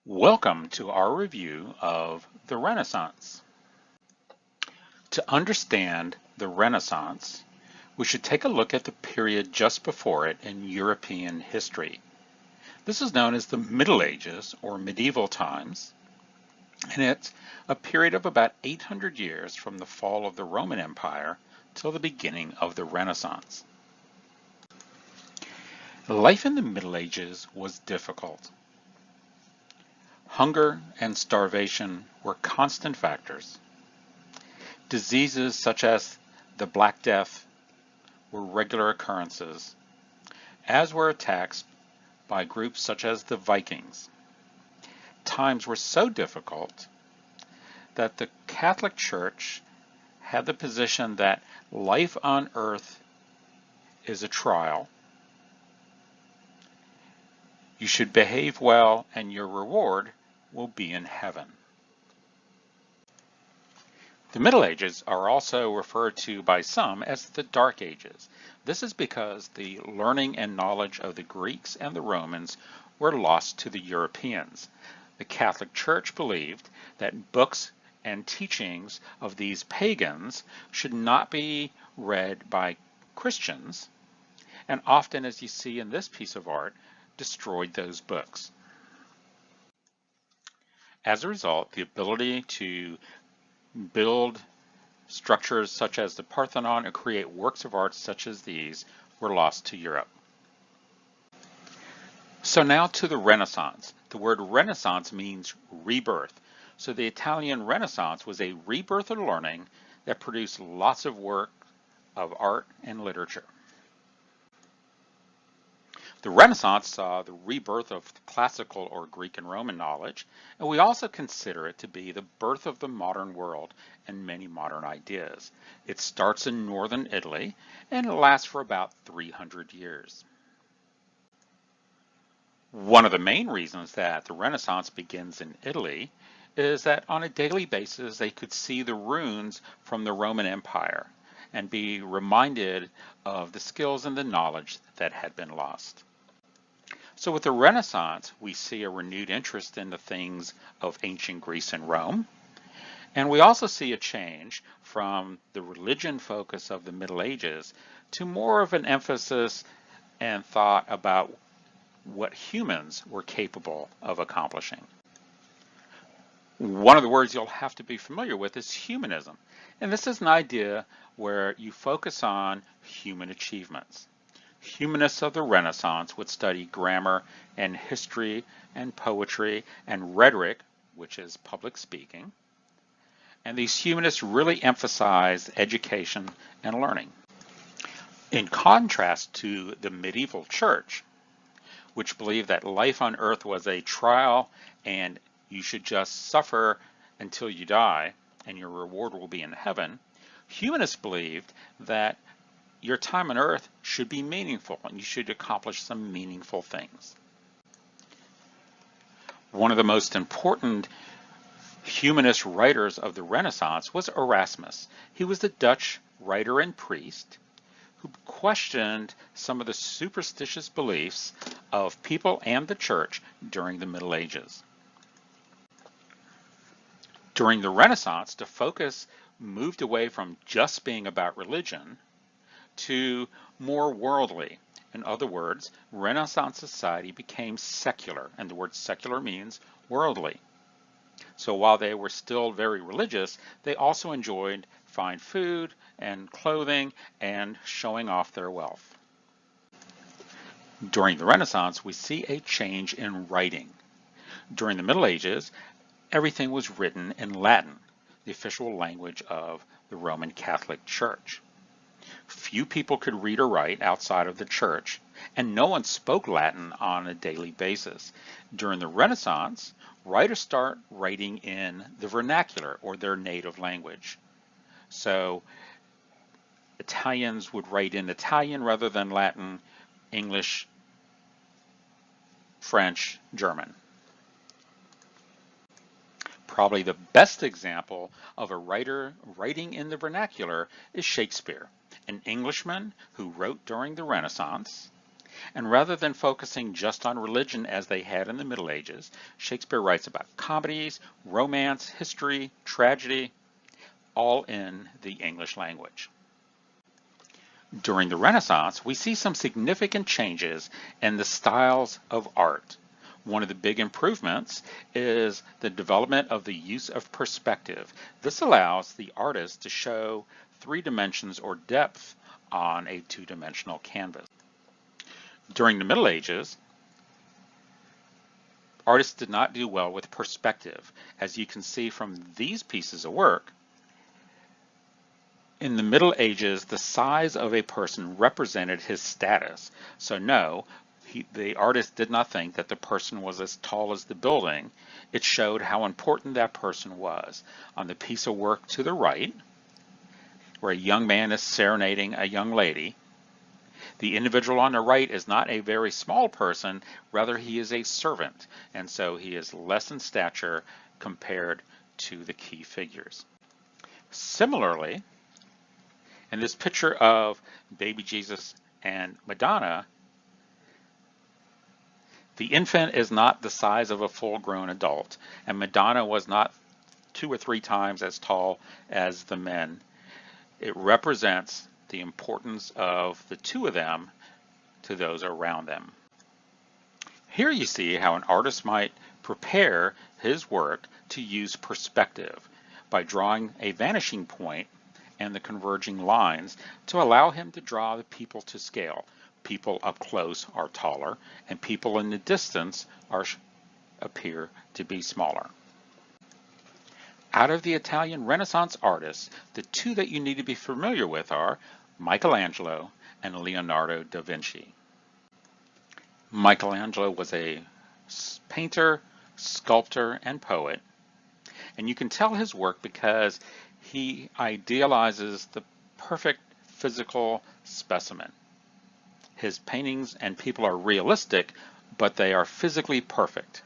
Welcome to our review of the Renaissance. To understand the Renaissance, we should take a look at the period just before it in European history. This is known as the Middle Ages or medieval times, and it's a period of about 800 years from the fall of the Roman Empire till the beginning of the Renaissance. Life in the Middle Ages was difficult. Hunger and starvation were constant factors. Diseases such as the Black Death were regular occurrences, as were attacks by groups such as the Vikings. Times were so difficult that the Catholic Church had the position that life on earth is a trial. You should behave well and your reward will be in heaven. The Middle Ages are also referred to by some as the Dark Ages. This is because the learning and knowledge of the Greeks and the Romans were lost to the Europeans. The Catholic Church believed that books and teachings of these pagans should not be read by Christians, and often, as you see in this piece of art, destroyed those books. As a result, the ability to build structures such as the Parthenon and create works of art such as these were lost to Europe. So now to the Renaissance. The word Renaissance means rebirth. So the Italian Renaissance was a rebirth of learning that produced lots of work of art and literature. The Renaissance saw the rebirth of classical or Greek and Roman knowledge, and we also consider it to be the birth of the modern world and many modern ideas. It starts in northern Italy and it lasts for about 300 years. One of the main reasons that the Renaissance begins in Italy is that on a daily basis they could see the ruins from the Roman Empire and be reminded of the skills and the knowledge that had been lost. So with the Renaissance, we see a renewed interest in the things of ancient Greece and Rome. And we also see a change from the religion focus of the Middle Ages to more of an emphasis and thought about what humans were capable of accomplishing. One of the words you'll have to be familiar with is humanism. And this is an idea where you focus on human achievements. Humanists of the Renaissance would study grammar and history and poetry and rhetoric, which is public speaking. And these humanists really emphasized education and learning. In contrast to the medieval church, which believed that life on earth was a trial and you should just suffer until you die and your reward will be in heaven, humanists believed that your time on earth should be meaningful and you should accomplish some meaningful things. One of the most important humanist writers of the Renaissance was Erasmus. He was the Dutch writer and priest who questioned some of the superstitious beliefs of people and the church during the Middle Ages. During the Renaissance, the focus moved away from just being about religion to more worldly. In other words, Renaissance society became secular, and the word secular means worldly. So while they were still very religious, they also enjoyed fine food and clothing and showing off their wealth. During the Renaissance, we see a change in writing. During the Middle Ages, everything was written in Latin, the official language of the Roman Catholic Church. Few people could read or write outside of the church, and no one spoke Latin on a daily basis. During the Renaissance, writers start writing in the vernacular or their native language. So Italians would write in Italian rather than Latin, English, French, German. Probably the best example of a writer writing in the vernacular is Shakespeare, an Englishman who wrote during the Renaissance. And rather than focusing just on religion as they had in the Middle Ages, Shakespeare writes about comedies, romance, history, tragedy, all in the English language. During the Renaissance, we see some significant changes in the styles of art. One of the big improvements is the development of the use of perspective. This allows the artist to show 3 dimensions or depth on a 2-dimensional canvas. During the Middle Ages, artists did not do well with perspective. As you can see from these pieces of work, in the Middle Ages, the size of a person represented his status. So no, the artist did not think that the person was as tall as the building. It showed how important that person was. On the piece of work to the right, where a young man is serenading a young lady, the individual on the right is not a very small person, rather he is a servant, and so he is less in stature compared to the key figures. Similarly, in this picture of baby Jesus and Madonna, the infant is not the size of a full-grown adult, and Madonna was not 2 or 3 times as tall as the men. It represents the importance of the 2 of them to those around them. Here you see how an artist might prepare his work to use perspective by drawing a vanishing point and the converging lines to allow him to draw the people to scale. People up close are taller, and people in the distance appear to be smaller. Out of the Italian Renaissance artists, the 2 that you need to be familiar with are Michelangelo and Leonardo da Vinci. Michelangelo was a painter, sculptor, and poet, and you can tell his work because he idealizes the perfect physical specimen. His paintings and people are realistic, but they are physically perfect.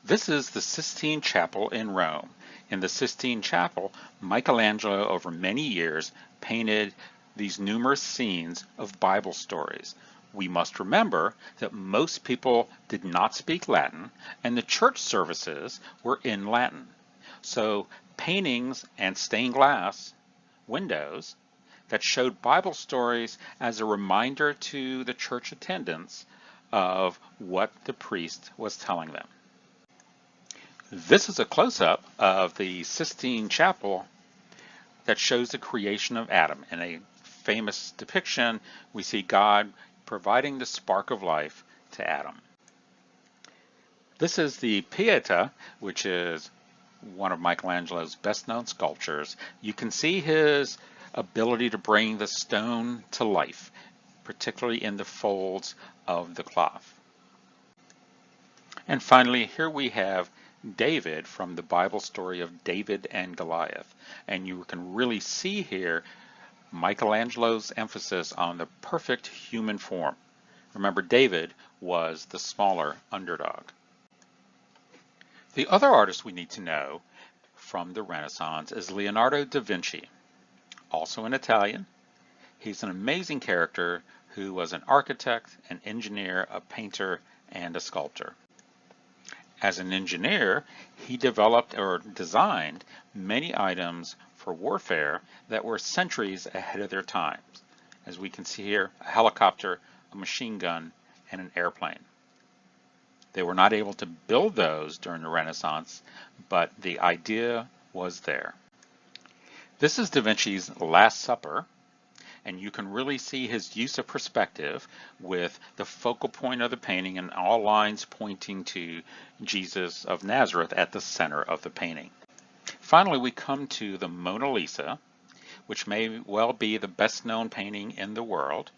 This is the Sistine Chapel in Rome. In the Sistine Chapel, Michelangelo over many years painted these numerous scenes of Bible stories. We must remember that most people did not speak Latin, and the church services were in Latin. So paintings and stained glass windows that showed Bible stories as a reminder to the church attendants of what the priest was telling them. This is a close-up of the Sistine Chapel that shows the creation of Adam. In a famous depiction, we see God providing the spark of life to Adam. This is the Pieta, which is one of Michelangelo's best-known sculptures. You can see his ability to bring the stone to life, particularly in the folds of the cloth. And finally, here we have David from the Bible story of David and Goliath. And you can really see here Michelangelo's emphasis on the perfect human form. Remember, David was the smaller underdog. The other artist we need to know from the Renaissance is Leonardo da Vinci, also an Italian. He's an amazing character who was an architect, an engineer, a painter, and a sculptor. As an engineer, he developed or designed many items for warfare that were centuries ahead of their times. As we can see here, a helicopter, a machine gun, and an airplane. They were not able to build those during the Renaissance, but the idea was there. This is Da Vinci's Last Supper, and you can really see his use of perspective with the focal point of the painting and all lines pointing to Jesus of Nazareth at the center of the painting. Finally, we come to the Mona Lisa, which may well be the best known painting in the world.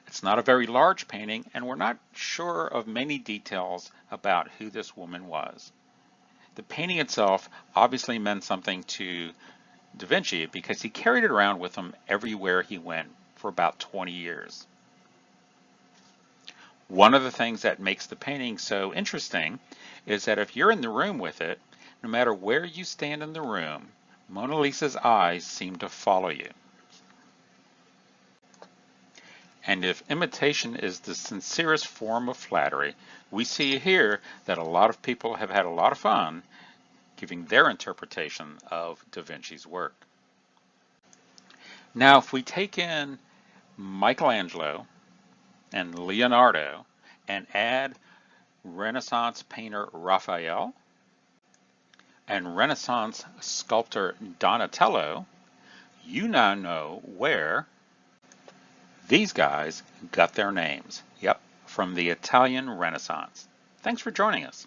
It's not a very large painting, and we're not sure of many details about who this woman was. The painting itself obviously meant something to Da Vinci because he carried it around with him everywhere he went for about 20 years. One of the things that makes the painting so interesting is that if you're in the room with it, no matter where you stand in the room, Mona Lisa's eyes seem to follow you. And if imitation is the sincerest form of flattery, we see here that a lot of people have had a lot of fun giving their interpretation of Da Vinci's work. Now, if we take in Michelangelo and Leonardo and add Renaissance painter Raphael and Renaissance sculptor Donatello, you now know where these guys got their names. Yep, from the Italian Renaissance. Thanks for joining us.